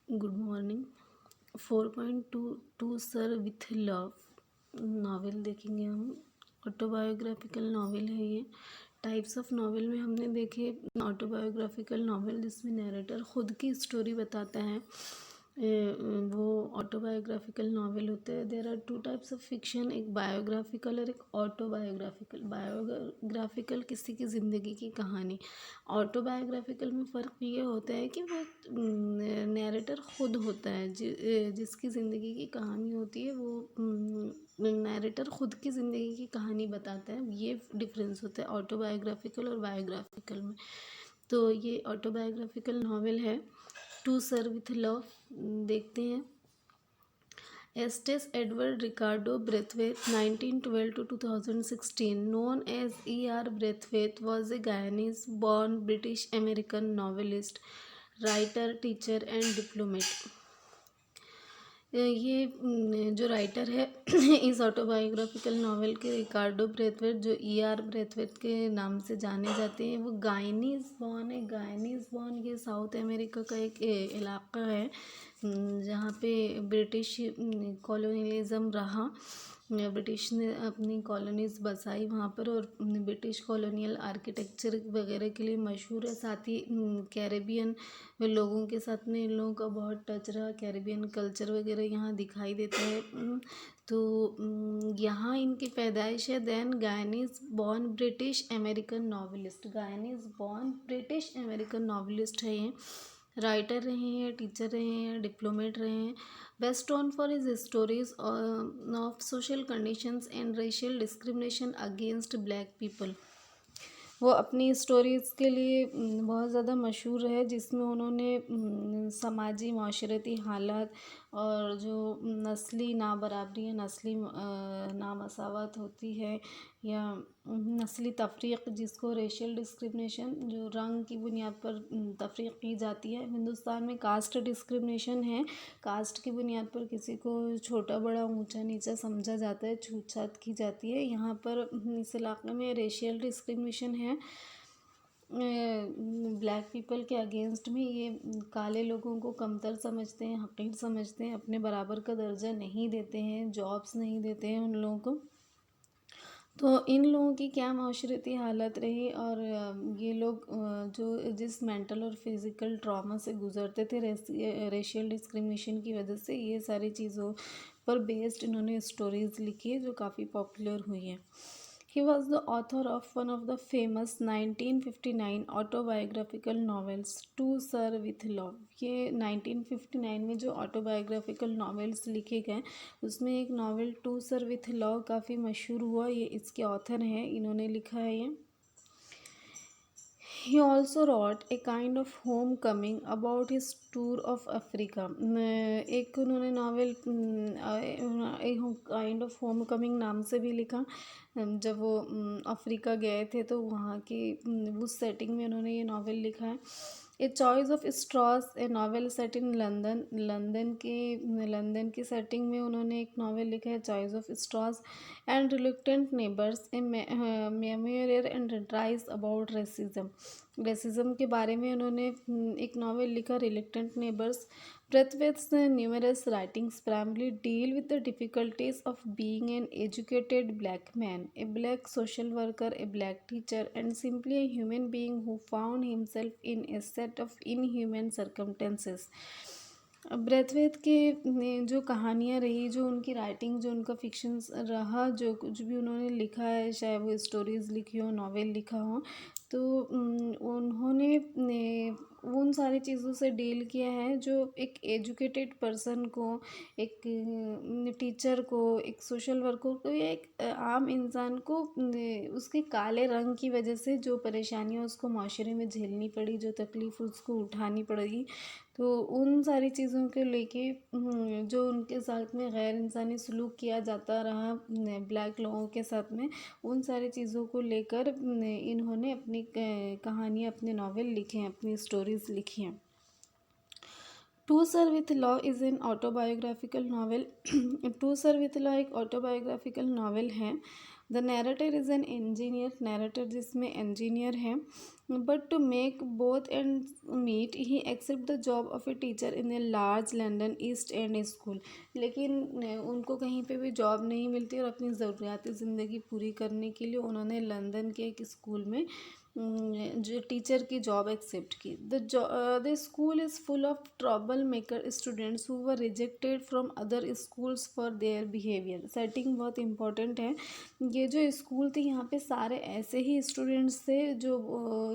Good morning. 4.22 sir With love novel देखेंगे हम। Autobiographical novel है ये। टाइप्स ऑफ नावल में हमने देखे ऑटोबायोग्राफिकल नावल जिसमें नैरेटर खुद की स्टोरी बताता है, वो ऑटोबायोग्राफिकल नावल होते हैं। There are two types of fiction, एक बायोग्राफिकल और एक ऑटोबायोग्राफिकल। बायोग्राफिकल किसी की ज़िंदगी की कहानी। ऑटोबायोग्राफिकल में फ़र्क ये होता है कि वो नैरेटर खुद होता है, जिसकी ज़िंदगी की कहानी होती है वो नैरेटर खुद की ज़िंदगी की कहानी बताता है। ये डिफरेंस होता है ऑटोबायोग्राफिकल और बायोग्राफिकल में। तो ये ऑटोबायोग्राफिकल नावल है टू सर विथ लव। देखते हैं। एस्टेस Edward Ricardo Brathwaite 1912 to 2016, known as E.R. Braithwaite, was a Guyanese-born British-American novelist, writer, teacher and diplomat. ये जो राइटर है इस ऑटोबायोग्राफिकल नावल के, रिकार्डो ब्रेथवेट, जो E.R. ब्रेथवेट के नाम से जाने जाते हैं, वो गायनीज बॉर्न है। गायनीज बॉर्न ये साउथ अमेरिका का एक इलाका है जहाँ पे ब्रिटिश कॉलोनियलिज्म रहा। ब्रिटिश ने अपनी कॉलोनीज बसाई वहाँ पर, और ब्रिटिश कॉलोनियल आर्किटेक्चर वगैरह के लिए मशहूर है। साथ ही कैरेबियन लोगों के साथ में इन लोगों का बहुत टच रहा। कैरेबियन कल्चर वगैरह यहाँ दिखाई देता है। तो यहाँ इनकी पैदाइश है। Then Guyanese born British American novelist, Guyanese born British American novelist है ये। राइटर रहे हैं, टीचर रहे हैं, डिप्लोमेट रहे हैं। Best known for his stories of social conditions and racial discrimination against black people. वो अपनी स्टोरीज़ के लिए बहुत ज़्यादा मशहूर है, जिसमें उन्होंने समाजी माशरती हालात और जो नस्ली ना बराबरी है, नस्ली नामसावत होती है, या नस्ली तफरीक़, जिसको रेशियल डिस्क्रिमिनेशन, जो रंग की बुनियाद पर तफरीक़ की जाती है। हिंदुस्तान में कास्ट डिस्क्रिमिनेशन है। कास्ट की बुनियाद पर किसी को छोटा बड़ा ऊंचा नीचा समझा जाता है, छूत छात की जाती है। यहाँ पर इस इलाके में रेशियल डिस्क्रिमिनेशन है। ब्लैक पीपल के अगेंस्ट में ये काले लोगों को कमतर समझते हैं, हकीर समझते हैं, अपने बराबर का दर्जा नहीं देते हैं, जॉब्स नहीं देते हैं उन लोगों को। तो इन लोगों की क्या माशरती हालत रही, और ये लोग जो जिस मेंटल और फिज़िकल ट्रॉमा से गुज़रते थे रेशियल डिस्क्रिमिनेशन की वजह से, ये सारी चीज़ों पर बेस्ड इन्होंने स्टोरीज़ लिखी है जो काफ़ी पॉपुलर हुई हैं। He was the author of one of the famous 1959 autobiographical novels, To Sir with Love। ये 1959 में जो ऑटोबायोग्राफिकल नावल्स लिखे गए, उसमें एक novel To Sir With Love काफ़ी मशहूर हुआ। ये इसके ऑथर हैं, इन्होंने लिखा है ये। He also wrote a kind of homecoming about his tour of Africa। एक उन्होंने नावल एक काइंड ऑफ होमकमिंग नाम से भी लिखा। जब वो अफ्रीका गए थे तो वहाँ की उस सेटिंग में उन्होंने ये नावल लिखा है। A choice of straws, a novel set in London. London की सेटिंग में उन्होंने एक नावल लिखा है, choice of straws. And reluctant neighbours, a memoir and treatise about racism के बारे में उन्होंने एक नावल लिखा, reluctant neighbours. Braithwaite's numerous writings primarily deal with the difficulties of being an educated black man, a black social worker, a black teacher, and simply a human being who found himself in a set of inhuman circumstances। Braithwaite के जो कहानियाँ रही, जो उनकी writing, जो उनका fiction रहा, जो कुछ भी उन्होंने लिखा है, चाहे वो स्टोरीज़ लिखी हो, नावल लिखा हो, तो उन्होंने उन सारी चीज़ों से डील किया है जो एक एजुकेटेड पर्सन को, एक टीचर को, एक सोशल वर्कर को, या एक आम इंसान को उसके काले रंग की वजह से जो परेशानियाँ उसको माशरे में झेलनी पड़ी, जो तकलीफ़ उसको उठानी पड़ी, तो उन सारी चीज़ों के लेके जो उनके साथ में गैर इंसानी सलूक किया जाता रहा ब्लैक लोगों के साथ में, उन सारी चीज़ों को लेकर इन्होंने अपनी कहानियाँ, अपने नावल लिखे हैं, अपनी स्टोरीज़ लिखी हैं। To Sir With Love is an autobiographical novel. To Sir With Love एक ऑटोबायोग्राफिकल नावल है। The narrator is an engineer, narrator जिसमें इंजीनियर है, but to make both end meet he accept the job of a teacher in a large London East End school. लेकिन उनको कहीं पे भी job नहीं मिलती और अपनी ज़रूरियात ज़िंदगी पूरी करने के लिए उन्होंने लंदन के एक स्कूल में जो टीचर की जॉब एक्सेप्ट की। The school is full of trouble maker students who were rejected from other schools for their behaviour. Setting बहुत इंपॉर्टेंट है। ये जो स्कूल थी यहाँ पे सारे ऐसे ही स्टूडेंट्स थे जो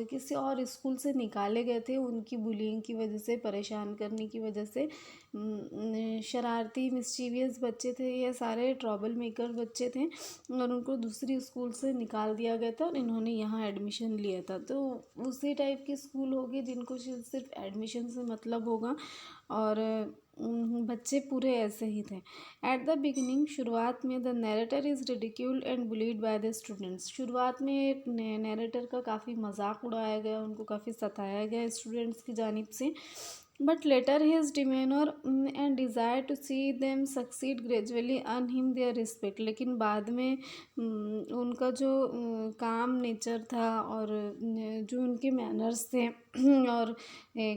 किसी और स्कूल से निकाले गए थे उनकी बुलिंग की वजह से, परेशान करने की वजह से। शरारती मिस्चीवियस बच्चे थे, ये सारे ट्रबल मेकर बच्चे थे और उनको दूसरी स्कूल से निकाल दिया गया था और इन्होंने यहाँ एडमिशन लिया था। तो उसी टाइप के स्कूल होंगे जिनको सिर्फ एडमिशन से मतलब होगा और बच्चे पूरे ऐसे ही थे। एट द बिगिनिंग, शुरुआत में the narrator is ridiculed and bullied by the students. शुरुआत में नैरेटर का काफ़ी मजाक उड़ाया गया, उनको काफ़ी सताया गया स्टूडेंट्स की जानिब से। But later his demeanour and desire to see them succeed gradually earn him their respect. लेकिन बाद में उनका जो काम नेचर था और जो उनके मैनर्स थे और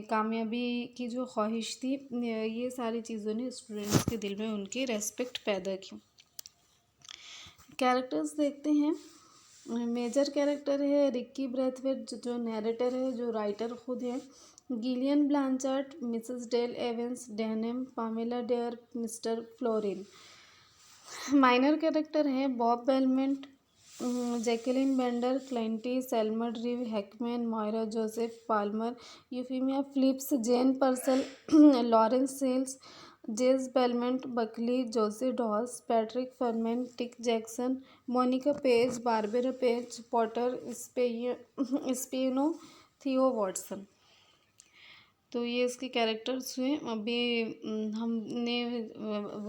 कामयाबी की जो ख्वाहिश थी, ये सारी चीज़ों ने स्टूडेंट्स के दिल में उनकी रेस्पेक्ट पैदा की। कैरेक्टर्स देखते हैं। मेजर कैरेक्टर है रिक्की ब्रैथवेट जो नैरेटर है, जो राइटर खुद है। Gillian Blanchard, Mrs Dale Evans, Denham, Pamela Dare, Mr Florian. Minor character है Bob Belmont, Jacqueline Bender, Clinty, Selmer Reeve, Hackman, Moira Joseph, Palmer, Euphemia Phillips, Jane Purcell, Lawrence Seales, Jess Belmont, Buckley, Josie Dawes, Patrick Fernman, Tich Jackson, Monica Page, Barbara Page, Potter, Sapiano, Theo Watson. तो ये इसके characters हुए। अभी हमने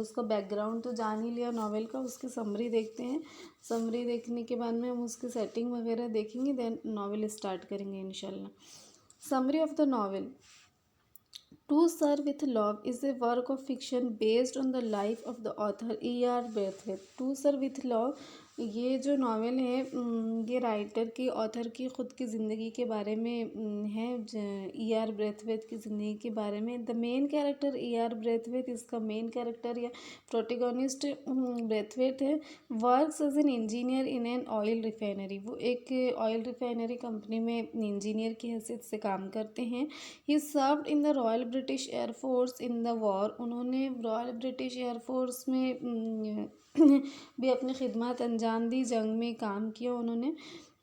उसका background तो जान ही लिया नॉवेल का, उसकी समरी देखते हैं। समरी देखने के बाद में हम उसकी सेटिंग वगैरह देखेंगे, देन नॉवेल स्टार्ट करेंगे इंशाल्लाह। Summary of the novel. To Sir With Love is a work of fiction based on the life of the author E.R. Braithwaite. To Sir With Love, ये जो नावल है ये writer की, author की ख़ुद की ज़िंदगी के बारे में है, E.R. ब्रैथवेट की ज़िंदगी के बारे में। The main character E.R. Braithwaite, इसका मेन कैरेक्टर या प्रोटेगोनिस्ट ब्रैथवेट है। Works as an engineer in an oil refinery, वो एक ऑयल रिफाइनरी कंपनी में इंजीनियर की हैसियत से काम करते हैं। He served in the Royal British Air Force in the war, उन्होंने रॉयल ब्रिटिश एयरफोर्स में भी अपनी खिदमत अंजाम दी, जंग में काम किया उन्होंने।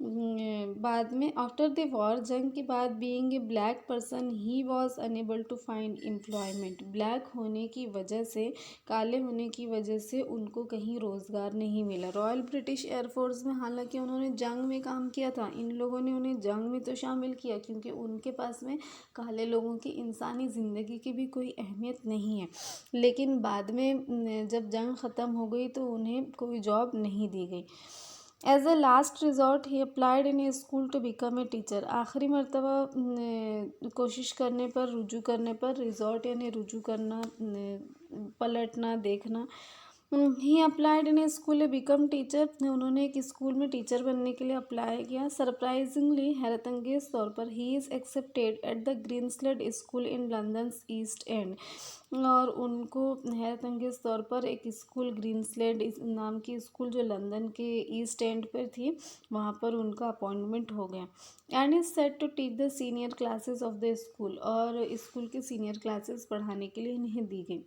बाद में आफ्टर द वॉर, जंग के बाद, being a black person he was unable to find employment. Black होने की वजह से, काले होने की वजह से उनको कहीं रोज़गार नहीं मिला। रॉयल ब्रिटिश एयरफोर्स में हालांकि उन्होंने जंग में काम किया था, इन लोगों ने उन्हें जंग में तो शामिल किया क्योंकि उनके पास में काले लोगों की इंसानी ज़िंदगी की भी कोई अहमियत नहीं है। लेकिन बाद में जब जंग ख़त्म हो गई तो उन्हें कोई जॉब नहीं दी गई। As a last resort he applied in a school to become a teacher. आखिरी मरतबा कोशिश करने पर, रुजू करने पर, रिजॉर्ट यानी रुजू करना, पलटना, देखना। He applied in a school a become teacher, उन्होंने एक स्कूल में टीचर बनने के लिए अप्लाई किया। सरप्राइजिंगली, हैरत अंगेज तौर पर, he is accepted at the Greenslade school in London East End, और उनको हैरत अंगेज तौर पर एक स्कूल, ग्रीनस्लेड नाम की स्कूल जो लंदन के ईस्ट एंड पर थी, वहाँ पर उनका अपॉइंटमेंट हो गया। And is set to teach the senior classes of the school, और स्कूल के सीनियर क्लासेस पढ़ाने के लिए इन्हें दी गई।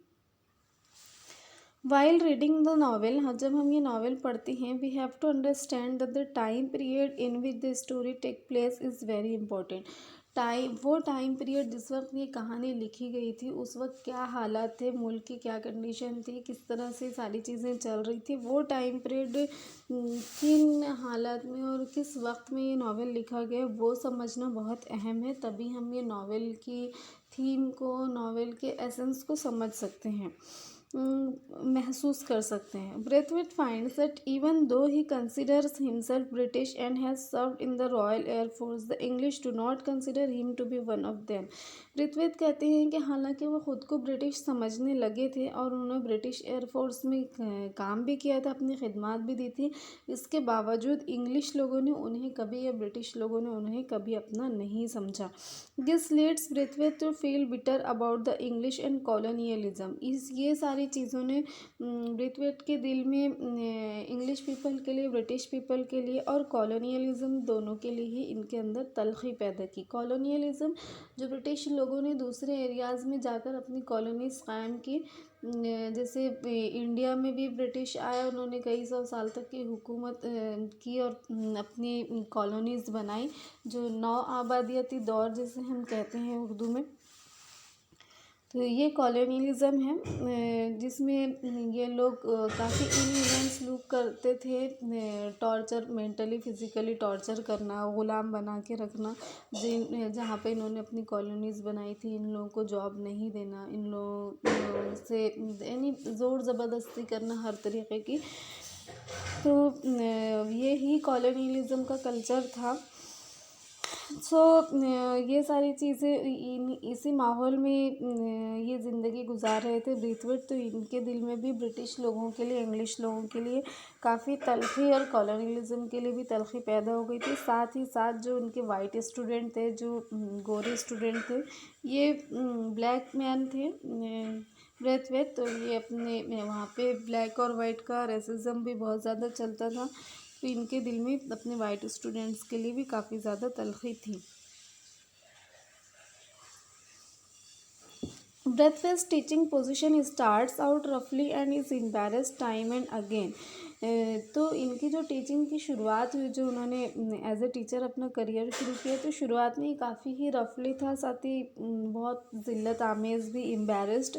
वाइल रीडिंग द नावल, जब हम ये नावल पढ़ते हैं, we have to understand that the time period in which the story take place is very important. वो टाइम पीरियड जिस वक्त ये कहानी लिखी गई थी, उस वक्त क्या हालात थे, मुल्क की क्या कंडीशन थी, किस तरह से सारी चीज़ें चल रही थी, वो टाइम पीरियड किन हालात में और किस वक्त में ये नावल लिखा गया, वो समझना बहुत अहम है। तभी हम ये नावल की थीम को, नावल के एसेंस को समझ सकते हैं, महसूस कर सकते हैं। Brathwaite finds that even though he considers himself British and has served in the Royal Air Force, the English do not consider him to be one of them. Braithwaite कहते हैं कि हालांकि वो ख़ुद को ब्रिटिश समझने लगे थे और उन्होंने ब्रिटिश एयरफोर्स में काम भी किया था, अपनी खिदमत भी दी थी, इसके बावजूद इंग्लिश लोगों ने उन्हें कभी या ब्रिटिश लोगों ने उन्हें कभी अपना नहीं समझा। This leads Braithwaite to feel bitter about the English and colonialism. ये सारी चीज़ों ने ब्रेथवेट के दिल में इंग्लिश पीपल के लिए, ब्रिटिश पीपल के लिए और कॉलोनियलिज्म दोनों के लिए ही इनके अंदर तलखी पैदा की। कॉलोनियलिज्म जो ब्रिटिश लोगों ने दूसरे एरियाज़ में जाकर अपनी कॉलोनीज कायम की, जैसे इंडिया में भी ब्रिटिश आए, उन्होंने कई सौ साल तक की हुकूमत की और अपनी कॉलोनीज़ बनाई, जो नौ आबादियाती दौर जिसे हम कहते हैं उर्दू में। तो ये कॉलोनियलिज़म है, जिसमें ये लोग काफ़ी इनह्यूमन सलूक करते थे, टॉर्चर, मेंटली फिज़िकली टॉर्चर करना, ग़ुलाम बना के रखना। जहाँ पे इन्होंने अपनी कॉलोनीज़ बनाई थी, इन लोगों को जॉब नहीं देना, इन लोगों से यानी ज़ोर ज़बरदस्ती करना हर तरीक़े की। तो ये ही कॉलोनियलिज़म का कल्चर था। ये सारी चीज़ें इसी माहौल में ये ज़िंदगी गुजार रहे थे ब्रीथवेट। तो इनके दिल में भी ब्रिटिश लोगों के लिए, इंग्लिश लोगों के लिए काफ़ी तलख़ी और कॉलोनियलिज़म के लिए भी तलख़ी पैदा हो गई थी। साथ ही साथ जो उनके वाइट स्टूडेंट थे, जो गोरे स्टूडेंट थे, ये ब्लैक मैन थे ब्रेथवेट। तो ये अपने वहाँ पे ब्लैक और वाइट का रेसिज्म भी बहुत ज़्यादा चलता था, तो इनके दिल में अपने वाइट स्टूडेंट्स के लिए भी काफ़ी ज़्यादा तलख़ी थी। ब्रेथवेट्स टीचिंग पोजीशन स्टार्ट्स आउट रफली and is embarrassed time and again. तो इनकी जो टीचिंग की शुरुआत हुई, जो उन्होंने एज ए टीचर अपना करियर शुरू किया, तो शुरुआत में काफ़ी ही रफली था, साथ ही बहुत ज़िल्लत आमेज़ भी, embarrassed.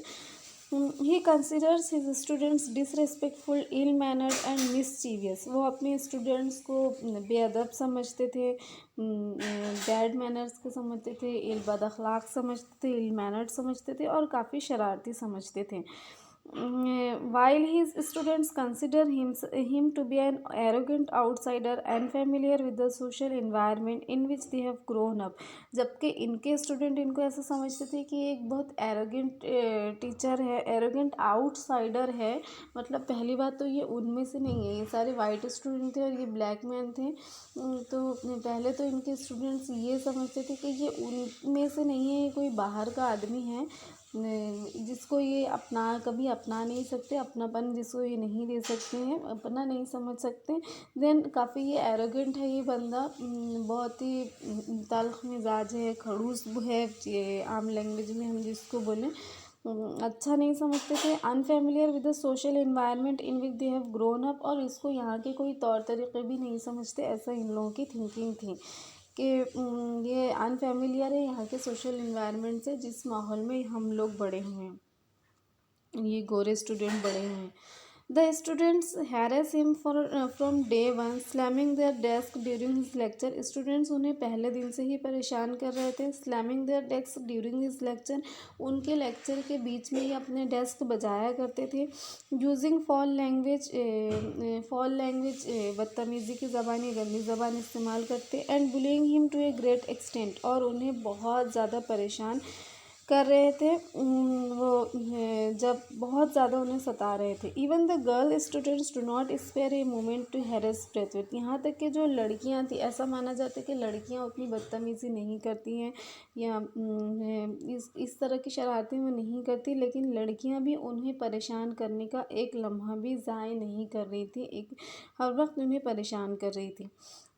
He considers his students disrespectful, ill mannered and mischievous. वो अपने स्टूडेंट्स को बेअदब समझते थे, बैड मैनर्स को समझते थे, इल बदअखलाक समझते थे, इल मैनर्ड समझते थे और काफ़ी शरारती समझते थे। While his students consider him to be an arrogant outsider, unfamiliar with the social environment in which they have grown up, जबकि इनके स्टूडेंट इनको ऐसा समझते थे कि ये एक बहुत एरोगेंट टीचर है, एरोगेंट आउटसाइडर है। मतलब पहली बात तो ये उनमें से नहीं है, ये सारे वाइट स्टूडेंट थे और ये ब्लैक मैन थे। तो पहले तो इनके स्टूडेंट्स ये समझते थे कि ये उनमें से नहीं है, ये कोई बाहर का आदमी है जिसको ये कभी अपना नहीं सकते, अपनापन जिसको ये नहीं दे सकते हैं, अपना नहीं समझ सकते। देन काफ़ी ये एरोगेंट है ये बंदा, बहुत ही तल्ख़ मिजाज है, खड़ूस है, ये आम लैंग्वेज में हम जिसको बोलें, अच्छा नहीं समझते थे। Unfamiliar with the social environment in which they have grown up, और इसको यहाँ के कोई तौर तरीक़े भी नहीं समझते, ऐसा इन लोगों की थिंकिंग थी कि ये अनफेमिलियर है यहाँ के सोशल इन्वायरमेंट से, जिस माहौल में हम लोग बड़े हुए हैं, ये गोरे स्टूडेंट बड़े हुए हैं। The students harass him from day one, slamming their desk during his lecture. Students उन्हें पहले दिन से ही परेशान कर रहे थे। Slamming their desk during his lecture, उनके लेक्चर के बीच में ही अपने डेस्क बजाया करते थे। यूजिंग फॉल लैंग्वेज, बदतमीज़ी की ज़बान या गंदी ज़बान इस्तेमाल करते। And bullying him to a great extent, और उन्हें बहुत ज़्यादा परेशान कर रहे थे, वो जब बहुत ज़्यादा उन्हें सता रहे थे। Even the girl students do not spare a moment to harass Braithwaite. यहाँ तक कि जो लड़कियाँ थी, ऐसा माना जाता है कि लड़कियाँ उतनी बदतमीज़ी नहीं करती हैं या इस तरह की शरारतें वो नहीं करती, लेकिन लड़कियाँ भी उन्हें परेशान करने का एक लम्हा भी ज़ाय नहीं कर रही थी, हर वक्त उन्हें परेशान कर रही थी।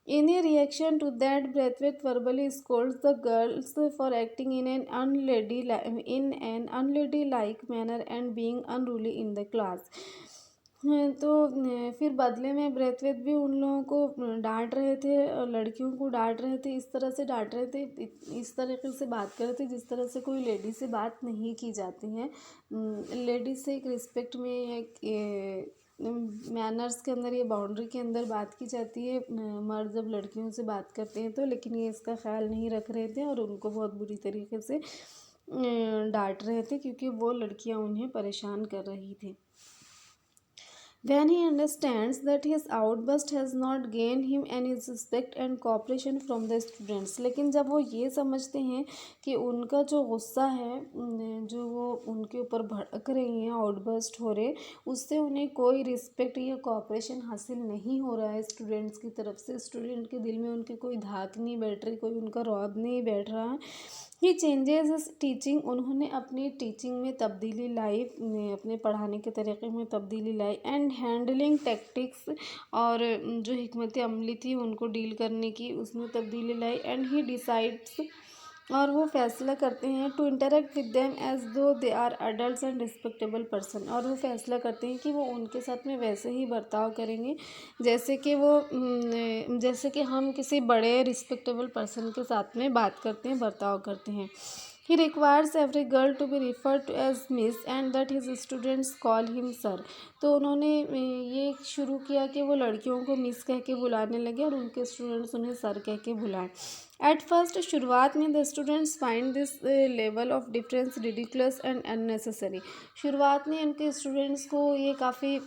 In a reaction to that, Braithwaite verbally scolds the girls for acting in an unladylike manner and being unruly in the class. तो फिर बदले में ब्रेथवेट भी उन लोगों को डांट रहे थे, लड़कियों को डांट रहे थे, इस तरह से डांट रहे थे, इस तरीके से बात कर रहे थे जिस तरह से कोई लेडी से बात नहीं की जाती है। लेडीज से एक रिस्पेक्ट में, एक मैनर्स के अंदर, ये बाउंड्री के अंदर बात की जाती है मर्द जब लड़कियों से बात करते हैं तो, लेकिन ये इसका ख्याल नहीं रख रहे थे और उनको बहुत बुरी तरीके से डांट रहे थे, क्योंकि वो लड़कियां उन्हें परेशान कर रही थी। When he understands that his outburst has not gained him any respect and cooperation from the students, लेकिन जब वो ये समझते हैं कि उनका जो गुस्सा है जो वो उनके ऊपर भड़क रही हैं, आउटबर्स्ट हो रहे, उससे उन्हें कोई रिस्पेक्ट या कॉपरेशन हासिल नहीं हो रहा है स्टूडेंट्स की तरफ से, स्टूडेंट के दिल में उनकी कोई धाक नहीं बैठ रही, कोई उनका रौब नहीं बैठ रहा है, ही चेंजेस इस टीचिंग, उन्होंने अपनी टीचिंग में तब्दीली लाई, अपने पढ़ाने के तरीके में तब्दीली लाई, एंड हैंडलिंग टैक्टिक्स, और जो हिकमत अमली थी उनको डील करने की उसमें तब्दीली लाई, एंड ही डिसाइड्स, और वो फैसला करते हैं to interact with them as though they are adult and respectable person, और वो फैसला करते हैं कि वो उनके साथ में वैसे ही बर्ताव करेंगे जैसे कि जैसे कि हम किसी बड़े रिस्पेक्टेबल पर्सन के साथ में बात करते हैं, बर्ताव करते हैं। He requires every girl to be referred to as miss and that his students call him sir, तो उन्होंने ये शुरू किया कि वो लड़कियों को मिस कह के बुलाने लगे और उनके स्टूडेंट्स उन्हें सर कह के बुलाएं। एट फर्स्ट, शुरुआत में the students find this level of difference ridiculous and unnecessary, शुरुआत में उनके स्टूडेंट्स को ये काफ़ी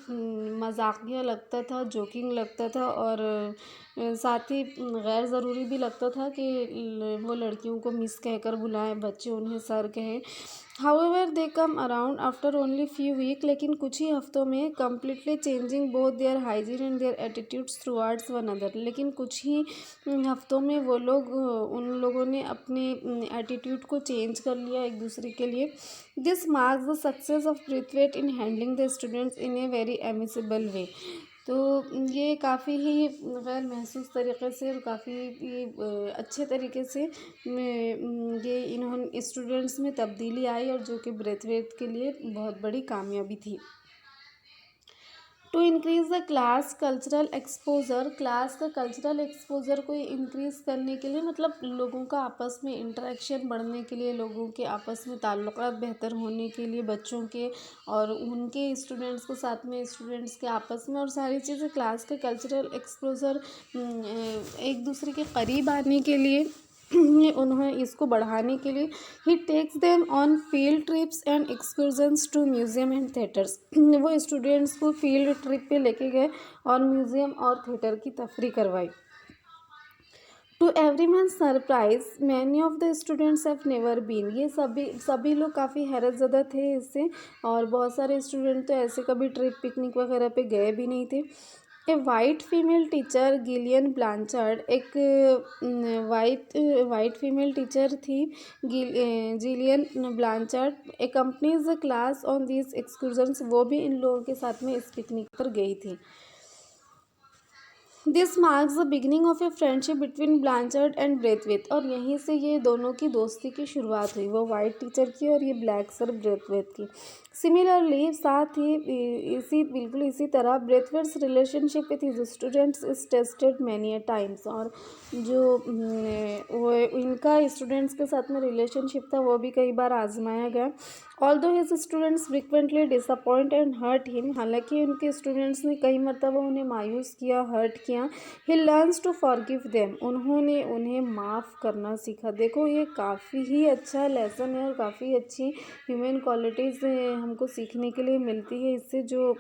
मजाकिया लगता था, जोकिंग लगता था, और साथ ही गैर ज़रूरी भी लगता था कि वो लड़कियों को मिस कहकर बुलाएं, बच्चे उन्हें सर कहें। However they come around after only few week, लेकिन कुछ ही हफ्तों में completely changing both their hygiene and their attitudes towards one other, लेकिन कुछ ही हफ्तों में वो लोग उन लोगों ने अपने एटीट्यूड को चेंज कर लिया एक दूसरे के लिए। This marks the success of Braithwaite in handling the students in a very amicable way, तो ये काफ़ी ही गैर महसूस तरीके से और काफ़ी अच्छे तरीके से ये इन्होंने स्टूडेंट्स में तब्दीली आई, और जो कि ब्रेथवेट के लिए बहुत बड़ी कामयाबी थी। To increase the class cultural exposure, class का कल्चरल एक्सपोजर को इंक्रीज़ करने के लिए, मतलब लोगों का आपस में इंटरेक्शन बढ़ने के लिए, लोगों के आपस में ताल्लुकात बेहतर होने के लिए, बच्चों के और उनके स्टूडेंट्स के साथ में, स्टूडेंट्स के आपस में, और सारी चीज़ें क्लास के कल्चरल एक्सपोजर एक दूसरे के करीब आने के लिए उन्हें इसको बढ़ाने के लिए he takes them on field trips and excursions to museum and theatres, वो स्टूडेंट्स को फील्ड ट्रिप पे लेके गए और म्यूज़ियम और थिएटर की तफरी करवाई। To everyone surprise many of the students have never been, ये सभी लोग काफ़ी हैरत ज़दा थे इससे, और बहुत सारे स्टूडेंट तो ऐसे कभी ट्रिप पिकनिक वगैरह पे गए भी नहीं थे। A white female teacher Gillian Blanchard, एक वाइट फीमेल टीचर थी Gillian Blanchard, accompanies the class on these excursions, वो भी इन लोगों के साथ में इस पिकनिक पर गई थी। This marks the beginning of a friendship between Blanchard and Braithwaite, और यहीं से ये दोनों की दोस्ती की शुरुआत हुई, वो वाइट टीचर की और ये ब्लैक सर ब्रेथवेट की। सिमिलरली, साथ ही बिल्कुल इसी तरह Braithwaite's relationship with his students is tested many a times, और जो वो इनका स्टूडेंट्स के साथ में रिलेशनशिप था वो भी कई बार आजमाया गया। Although his students frequently disappoint and hurt him, हालांकि उनके स्टूडेंट्स ने कई मरतबा उन्हें मायूस किया, हर्ट किया। He learns to forgive them, उन्होंने उन्हें माफ़ करना सीखा। देखो ये काफ़ी ही अच्छा लेसन है और काफ़ी अच्छी ह्यूमन क्वालिटीज़ हमको सीखने के लिए मिलती है इससे, जो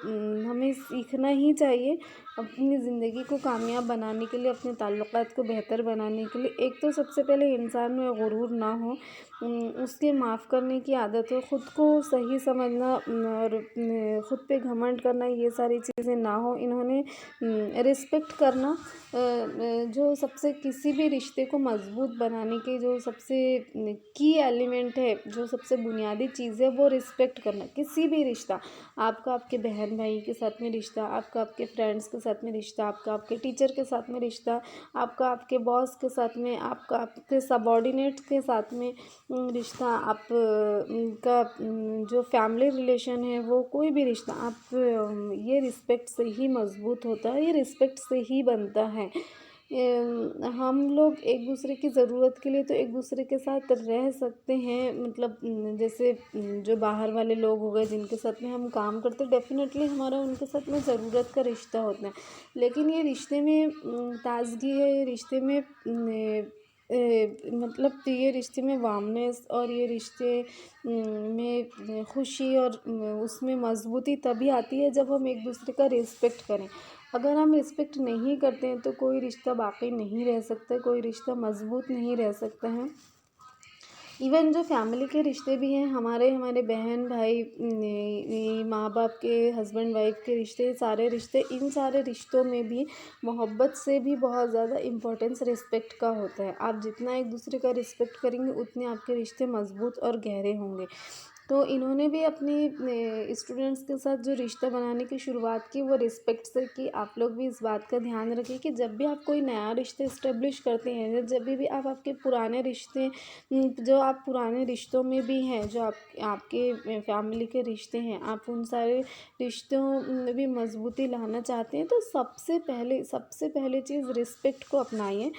हमें सीखना ही चाहिए अपनी ज़िंदगी को कामयाब बनाने के लिए, अपने ताल्लुकात को बेहतर बनाने के लिए। एक तो सबसे पहले इंसान में गुरूर ना हो, उसके माफ़ करने की आदत हो, ख़ुद को सही समझना और ख़ुद पे घमंड करना, ये सारी चीज़ें ना हो। इन्होंने रिस्पेक्ट करना, जो सबसे किसी भी रिश्ते को मज़बूत बनाने के जो सबसे की एलिमेंट है, जो सबसे बुनियादी चीज़ है, वो रिस्पेक्ट करना। किसी भी रिश्ता, आपका आपके बहन भाई के साथ में रिश्ता, आपका आपके फ्रेंड्स के साथ में रिश्ता, आपका आपके टीचर के साथ में रिश्ता, आपका आपके बॉस के साथ में, आपका आपके सबॉर्डिनेट के साथ में रिश्ता, आप का जो फैमिली रिलेशन है, वो कोई भी रिश्ता, आप ये रिस्पेक्ट से ही मज़बूत होता है, ये रिस्पेक्ट से ही बनता है। हम लोग एक दूसरे की ज़रूरत के लिए तो एक दूसरे के साथ रह सकते हैं, मतलब जैसे जो बाहर वाले लोग हो गए जिनके साथ में हम काम करते, डेफिनेटली हमारा उनके साथ में ज़रूरत का रिश्ता होता है, लेकिन ये रिश्ते में ताजगी है, ये रिश्ते में मतलब ये रिश्ते में वार्मनेस और ये रिश्ते में खुशी और उसमें मजबूती तभी आती है जब हम एक दूसरे का रिस्पेक्ट करें। अगर हम रिस्पेक्ट नहीं करते हैं तो कोई रिश्ता बाकी नहीं रह सकता, कोई रिश्ता मजबूत नहीं रह सकता है। इवन जो फैमिली के रिश्ते भी हैं, हमारे हमारे बहन भाई, माँ बाप के, हस्बैंड वाइफ के रिश्ते, सारे रिश्ते, इन सारे रिश्तों में भी मोहब्बत से भी बहुत ज़्यादा इम्पोर्टेंस रिस्पेक्ट का होता है। आप जितना एक दूसरे का रिस्पेक्ट करेंगे उतने आपके रिश्ते मजबूत और गहरे होंगे। तो इन्होंने भी अपनी स्टूडेंट्स के साथ जो रिश्ता बनाने की शुरुआत की वो रिस्पेक्ट से की। आप लोग भी इस बात का ध्यान रखें कि जब भी आप कोई नया रिश्ता इस्टेब्लिश करते हैं, जब भी आप आपके पुराने रिश्ते, जो आप पुराने रिश्तों में भी हैं, जो आपके फैमिली के रिश्ते हैं, आप उन सारे रिश्तों में भी मजबूती लाना चाहते हैं तो सबसे पहले चीज़ रिस्पेक्ट को अपनाइए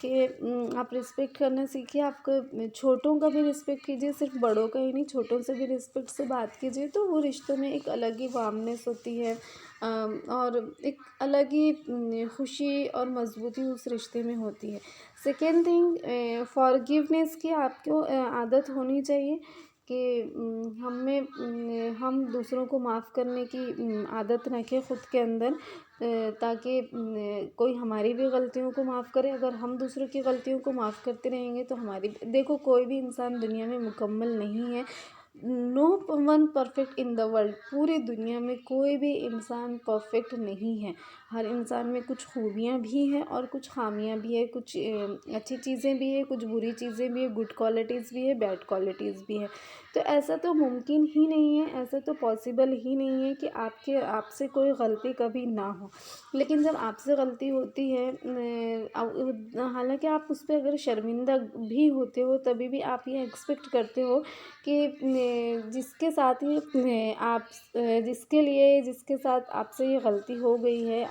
कि आप रिस्पेक्ट करना सीखिए। आपको छोटों का भी रिस्पेक्ट कीजिए, सिर्फ बड़ों का ही नहीं, छोटों से भी रिस्पेक्ट से बात कीजिए, तो वो रिश्तों में एक अलग ही वार्मनेस होती है और एक अलग ही खुशी और मजबूती उस रिश्ते में होती है। सेकेंड थिंग, फॉरगिवनेस की आपको आदत होनी चाहिए कि हम दूसरों को माफ़ करने की आदत रखें खुद के अंदर, ताकि कोई हमारी भी गलतियों को माफ़ करे। अगर हम दूसरों की गलतियों को माफ़ करते रहेंगे तो हमारी, देखो कोई भी इंसान दुनिया में मुकम्मल नहीं है। No one perfect in the world, पूरी दुनिया में कोई भी इंसान परफेक्ट नहीं है। हर इंसान में कुछ खूबियाँ भी हैं और कुछ खामियाँ भी है, कुछ अच्छी चीज़ें भी है, कुछ बुरी चीज़ें भी है, गुड क्वालिटीज़ भी है, बैड क्वालिटीज़ भी है। तो ऐसा तो मुमकिन ही नहीं है, ऐसा तो पॉसिबल ही नहीं है कि आपसे कोई गलती कभी ना हो। लेकिन जब आपसे गलती होती है, हालांकि आप उस पर अगर शर्मिंदा भी होते हो तभी भी आप ये एक्सपेक्ट करते हो कि जिसके साथ ही जिसके साथ आपसे ये गलती हो गई है,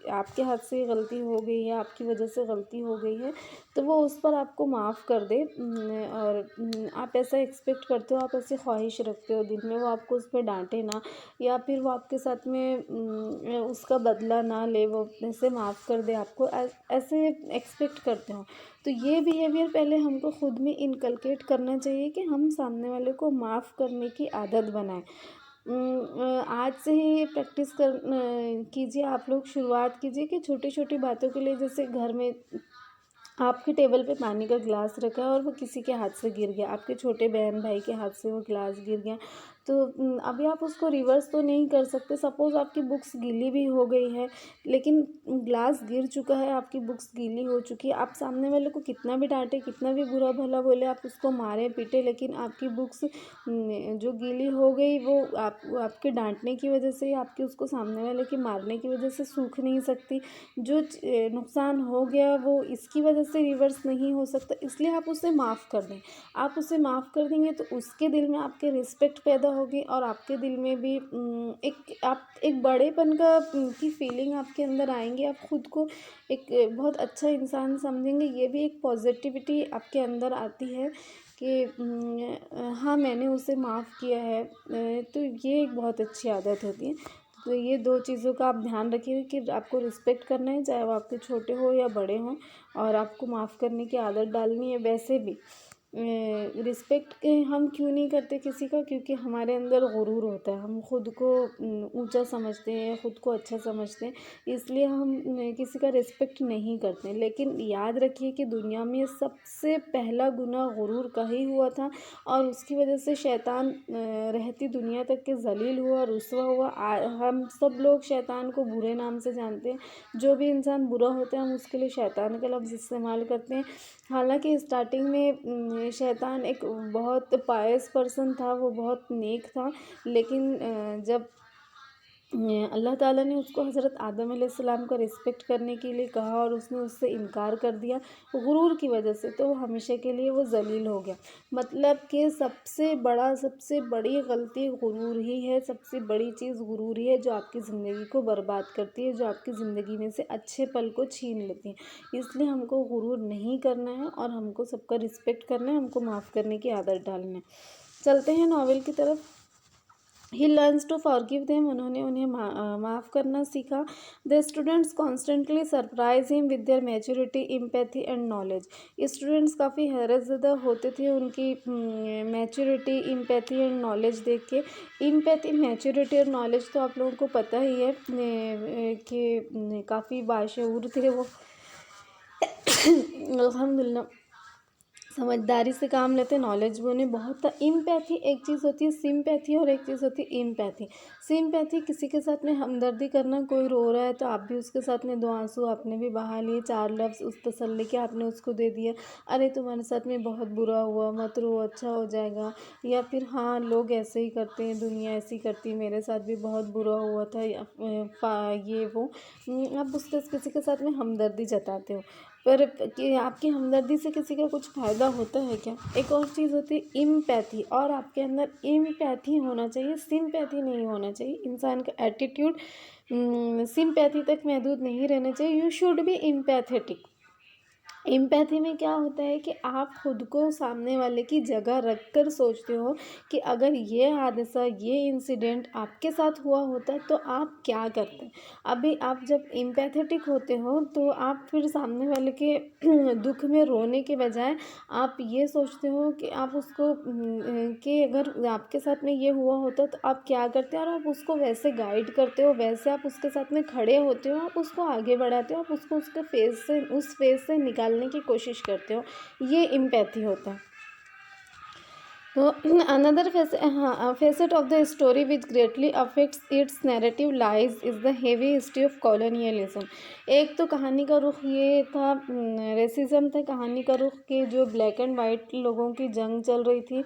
आपके हाथ से ये गलती हो गई है, आपकी वजह से गलती हो गई है, तो वो उस पर आपको माफ़ कर दे। और आप ऐसा एक्सपेक्ट करते हो, आप ऐसी ख्वाहिश रखते हो दिल में, वो आपको उस पर डांटे ना, या फिर वो आपके साथ में उसका बदला ना ले, वो ऐसे माफ़ कर दे आपको, ऐसे एक्सपेक्ट करते हो। तो ये बिहेवियर पहले हमको खुद में इनकलकेट करना चाहिए कि हम सामने वाले को माफ़ करने की आदत बनाएं। आज से ही ये प्रैक्टिस कीजिए, आप लोग शुरुआत कीजिए कि छोटी छोटी बातों के लिए, जैसे घर में आपके टेबल पे पानी का गिलास रखा है और वो किसी के हाथ से गिर गया, आपके छोटे बहन भाई के हाथ से वो गिलास गिर गया, तो अभी आप उसको रिवर्स तो नहीं कर सकते। सपोज़ आपकी बुक्स गीली भी हो गई है, लेकिन ग्लास गिर चुका है, आपकी बुक्स गीली हो चुकी है, आप सामने वाले को कितना भी डांटे, कितना भी बुरा भला बोले, आप उसको मारे पीटे, लेकिन आपकी बुक्स जो गीली हो गई वो आपके डांटने की वजह से, आपकी उसको सामने वाले की मारने की वजह से सूख नहीं सकती। जो नुकसान हो गया वो इसकी वजह से रिवर्स नहीं हो सकता, इसलिए आप उसे माफ़ कर दें। आप उसे माफ़ कर देंगे तो उसके दिल में आपके रिस्पेक्ट पैदा होगी और आपके दिल में भी एक बड़ेपन की फीलिंग आपके अंदर आएंगी। आप खुद को एक बहुत अच्छा इंसान समझेंगे। ये भी एक पॉजिटिविटी आपके अंदर आती है कि हाँ, मैंने उसे माफ़ किया है। तो ये एक बहुत अच्छी आदत होती है। तो ये 2 चीज़ों का आप ध्यान रखिए कि आपको रिस्पेक्ट करना है, चाहे वो आपके छोटे हो या बड़े हों, और आपको माफ़ करने की आदत डालनी है। वैसे भी रिस्पेक्ट हम क्यों नहीं करते किसी का, क्योंकि हमारे अंदर गुरूर होता है, हम खुद को ऊंचा समझते हैं, खुद को अच्छा समझते हैं, इसलिए हम किसी का रिस्पेक्ट नहीं करते। लेकिन याद रखिए कि दुनिया में सबसे पहला गुनाह गुरूर का ही हुआ था और उसकी वजह से शैतान रहती दुनिया तक के ज़लील हुआ, रुसवा हुआ। हम सब लोग शैतान को बुरे नाम से जानते हैं। जो भी इंसान बुरा होता है हम उसके लिए शैतान का लफ्ज़ इस्तेमाल करते हैं। हालांकि स्टार्टिंग में शैतान एक बहुत पायस पर्सन था, वो बहुत नेक था, लेकिन जब अल्लाह ताला ने उसको हज़रत आदम अलैहिस्सलाम का रिस्पेक्ट करने के लिए कहा और उसने उससे इनकार कर दिया गुरूर की वजह से, तो हमेशा के लिए वो ज़लील हो गया। मतलब कि सबसे बड़ी गलती गुरूर ही है, सबसे बड़ी चीज़ गुरूर ही है जो आपकी ज़िंदगी को बर्बाद करती है, जो आपकी ज़िंदगी में से अच्छे पल को छीन लेती है। इसलिए हमको गुरूर नहीं करना है और हमको सबका रिस्पेक्ट करना है, हमको माफ़ करने की आदत डालना है। चलते हैं नॉवेल की तरफ। He learns to forgive them, उन्होंने उन्हें माफ़ करना सीखा। The students constantly surprise him with their maturity, empathy and knowledge. Students काफ़ी हैरत ज़दा होते थे उनकी मैच्योरिटी, एम्पैथी एंड नॉलेज देख के। एम्पैथी, मैच्योरिटी और नॉलेज तो आप लोगों को पता ही है कि काफ़ी बाशऊर थे वो। अल्हम्दुलिल्लाह समझदारी से काम लेते, नॉलेज भी उन्हें बहुत था। इम्पैथी, एक चीज़ होती है सिम्पैथी और एक चीज़ होती है इम्पैथी। सिम्पैथी किसी के साथ में हमदर्दी करना, कोई रो रहा है तो आप भी उसके साथ में 2 आंसू आपने भी बहा लिए, 4 लफ्ज़ उस तसल्ली के आपने उसको दे दिया, अरे तुम्हारे साथ में बहुत बुरा हुआ, मत रो, अच्छा हो जाएगा। या फिर हाँ, लोग ऐसे ही करते हैं, दुनिया ऐसी करती है, मेरे साथ भी बहुत बुरा हुआ था, या ये वो आप उसके किसी के साथ में हमदर्दी जताते हो, पर कि आपकी हमदर्दी से किसी का कुछ फ़ायदा होता है क्या? एक और चीज़ होती है एम्पैथी, और आपके अंदर एम्पैथी होना चाहिए, सिम्पैथी नहीं होना चाहिए। इंसान का एटीट्यूड सिम्पैथी तक महदूद नहीं रहना चाहिए। You should be empathetic. Empathy में क्या होता है कि आप खुद को सामने वाले की जगह रख कर सोचते हो कि अगर ये हादसा, ये इंसिडेंट आपके साथ हुआ होता तो आप क्या करते। अभी आप जब एम्पैथेटिक होते हो तो आप फिर सामने वाले के दुख में रोने के बजाय आप ये सोचते हो कि आप उसको कि अगर आपके साथ में ये हुआ होता तो आप क्या करते, और आप उसको वैसे गाइड करते हो, वैसे आप उसके साथ में खड़े होते हो, आप उसको आगे बढ़ाते हो, आप उसको उसके फेस से, उस फेस से निकालने की कोशिश करते हो। ये एम्पैथी होता है। तो another facet of the story which greatly affects its narrative lies is the heavy history of colonialism। एक तो कहानी का रुख ये था, रेसिज्म था कहानी का रुख, के जो ब्लैक एंड वाइट लोगों की जंग चल रही थी।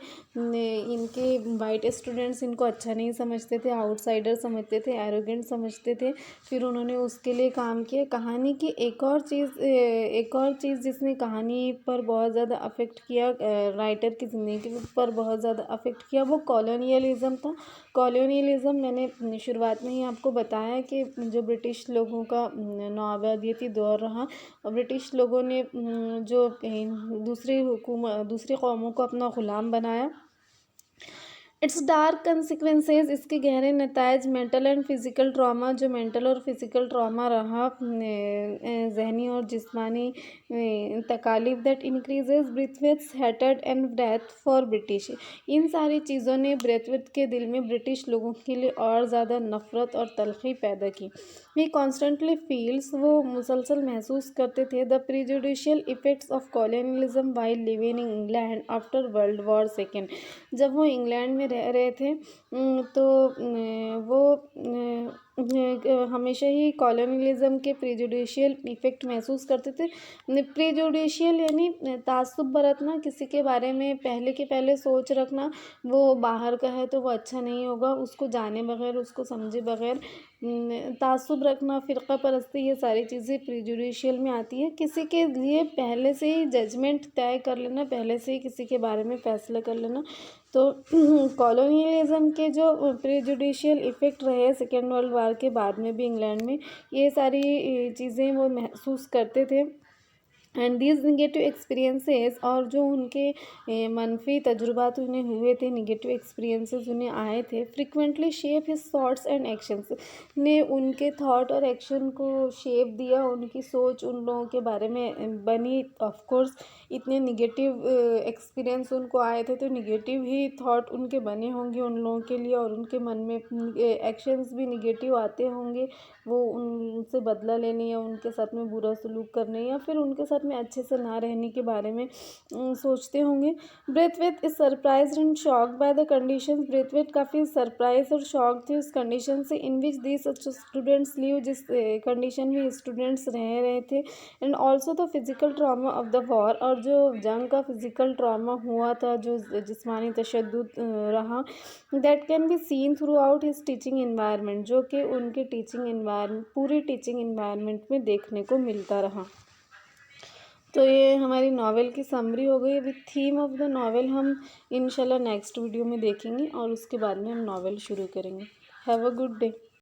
इनके वाइट स्टूडेंट्स इनको अच्छा नहीं समझते थे, आउटसाइडर समझते थे, एरोगेंट समझते थे। फिर उन्होंने उसके लिए काम किया। कहानी की एक और चीज़ जिसने कहानी पर बहुत ज़्यादा अफेक्ट किया, राइटर की ज़िंदगी पर बहुत ज़्यादा अफेक्ट किया, वो कॉलोनियलिज़म था। कॉलोनियलिज़म मैंने शुरुआत में ही आपको बताया कि जो ब्रिटिश लोगों का नौआबादियती दौर रहा, और ब्रिटिश लोगों ने जो दूसरी कौमों को अपना ग़ुलाम बनाया। इट्स डार्क कंसिक्वेंसेज, इसके गहरे नतायज, मेंटल एंड फिज़िकल ट्रॉमा, जो मेंटल और फिज़िकल ट्रॉमा रहा, जहनी और जिस्मानी तकालीफ, दैट इंक्रीजेज ब्रेथवेट्स हेटेड एंड डेथ फॉर ब्रिटिश। इन सारी चीज़ों ने ब्रेथवेट के दिल में ब्रिटिश लोगों के लिए और ज़्यादा नफ़रत और तलखी पैदा की। ही कॉन्स्टेंटली फील्स, वो मुसलसल महसूस करते थे, the prejudicial effects of colonialism while living in England after World War second. जब वो इंग्लैंड में रह रहे थे तो वो हमेशा ही कॉलोनियलिज्म के प्रेजुडिशियल इफ़ेक्ट महसूस करते थे। प्रेजुडिशियल यानी तासुब बरतना, किसी के बारे में पहले के पहले सोच रखना, वो बाहर का है तो वो अच्छा नहीं होगा, उसको जाने बगैर, उसको समझे बगैर तासुब रखना, फ़िरका परस्ती, ये सारी चीज़ें प्रेजुडिशियल में आती है। किसी के लिए पहले से ही जजमेंट तय कर लेना, पहले से ही किसी के बारे में फ़ैसला कर लेना। तो कॉलोनियलिज्म के जो प्रेजुडिशियल इफ़ेक्ट रहे सेकेंड वर्ल्ड वार के बाद में भी इंग्लैंड में, ये सारी चीज़ें वो महसूस करते थे। एंड दीज निगेटिव एक्सपीरियंसेस, और जो उनके मनफी तजुर्बात उन्हें हुए थे, निगेटिव एक्सपीरियंसेस उन्हें आए थे, frequently shape his thoughts and actions, ने उनके थॉट और एक्शन को शेप दिया, उनकी सोच उन लोगों के बारे में बनी। ऑफ कोर्स इतने निगेटिव एक्सपीरियंस उनको आए थे तो निगेटिव ही थॉट उनके बने होंगे उन लोगों के लिए, और उनके मन में एक्शंस भी निगेटिव आते होंगे। वो उनसे बदला लेने या उनके साथ में बुरा सलूक करने या फिर उनके साथ में अच्छे से ना रहने के बारे में सोचते होंगे। Braithwaite is surprised and shocked by the conditions, Braithwaite काफ़ी सरप्राइज और शॉक थे उस कंडीशन से in which these students live, जिस कंडीशन में स्टूडेंट्स रह रहे थे। And also the physical trauma of the war, और जो जंग का फिज़िकल ट्रामा हुआ था, जो जिस्मानी तशद्दुद रहा, that can be seen through out his teaching environment, जो कि उनके टीचिंग इन्वायरमेंट, पूरी टीचिंग इन्वायरमेंट में देखने को मिलता रहा। तो ये हमारी नावल की समरी हो गई। With theme of the novel हम इंशाल्लाह नेक्स्ट वीडियो में देखेंगे और उसके बाद में हम नावल शुरू करेंगे। Have a good day.